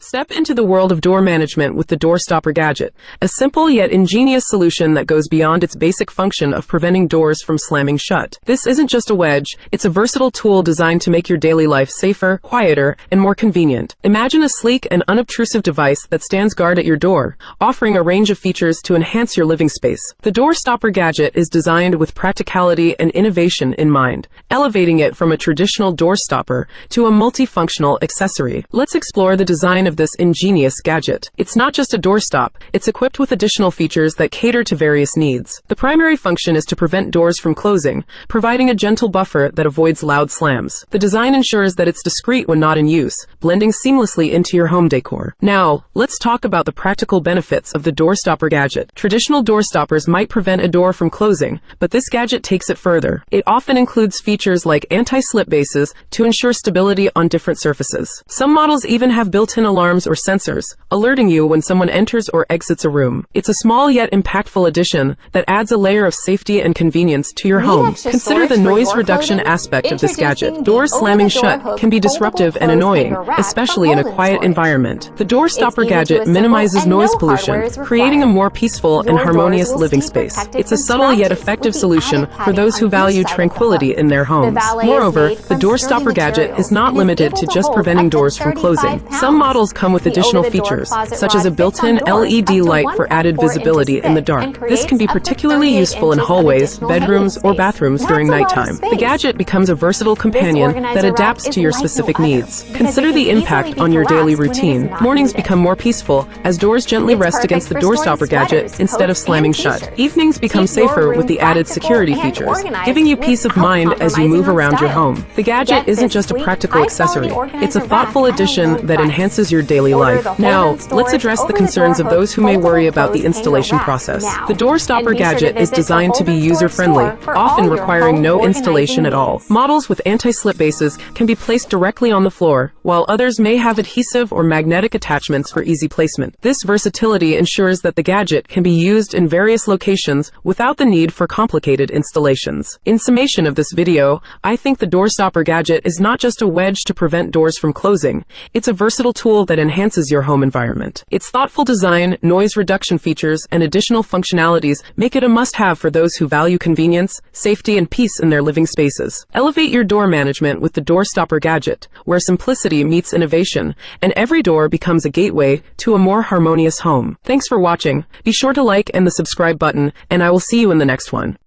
Step into the world of door management with the Door Stopper gadget, a simple yet ingenious solution that goes beyond its basic function of preventing doors from slamming shut. This isn't just a wedge, it's a versatile tool designed to make your daily life safer, quieter, and more convenient. Imagine a sleek and unobtrusive device that stands guard at your door, offering a range of features to enhance your living space. The Door Stopper gadget is designed with practicality and innovation in mind, elevating it from a traditional door stopper to a multifunctional accessory. Let's explore the design of this ingenious gadget. It's not just a doorstop, it's equipped with additional features that cater to various needs. The primary function is to prevent doors from closing, providing a gentle buffer that avoids loud slams. The design ensures that it's discreet when not in use, blending seamlessly into your home decor. Now, let's talk about the practical benefits of the Door Stopper gadget. Traditional door stoppers might prevent a door from closing, but this gadget takes it further. It often includes features like anti-slip bases to ensure stability on different surfaces. Some models even have built-in alarms or sensors, alerting you when someone enters or exits a room. It's a small yet impactful addition that adds a layer of safety and convenience to your home. Consider the noise reduction aspect of this gadget. Doors slamming shut can be disruptive and annoying, especially in a quiet environment. The Door Stopper gadget minimizes noise pollution, creating a more peaceful and harmonious living space. It's a subtle yet effective solution for those who value tranquility in their homes. Moreover, the Door Stopper gadget is not limited to just preventing doors from closing. Some models come with additional features, such as a built-in LED light for added visibility in the dark. This can be particularly useful in hallways, bedrooms, or bathrooms during nighttime. The gadget becomes a versatile companion that adapts to your specific needs. Consider the impact on your daily routine. Mornings become more peaceful as doors gently rest against the Door Stopper gadget instead of slamming shut. Evenings become safer with the added security features, giving you peace of mind as you move around your home. The gadget isn't just a practical accessory, it's a thoughtful addition that enhances your daily life. Now, let's address the concerns of those who may worry about the installation process. The Door Stopper gadget is designed to be user-friendly, often requiring no installation at all. Models with anti-slip bases can be placed directly on the floor, while others may have adhesive or magnetic attachments for easy placement. This versatility ensures that the gadget can be used in various locations without the need for complicated installations. In summation of this video, I think the Door Stopper gadget is not just a wedge to prevent doors from closing, it's a versatile tool that enhances your home environment. Its thoughtful design, noise reduction features, and additional functionalities make it a must-have for those who value convenience, safety, and peace in their living spaces. Elevate your door management with the Door Stopper gadget, where simplicity meets innovation, and every door becomes a gateway to a more harmonious home. Thanks for watching. Be sure to like and the subscribe button, and I will see you in the next one.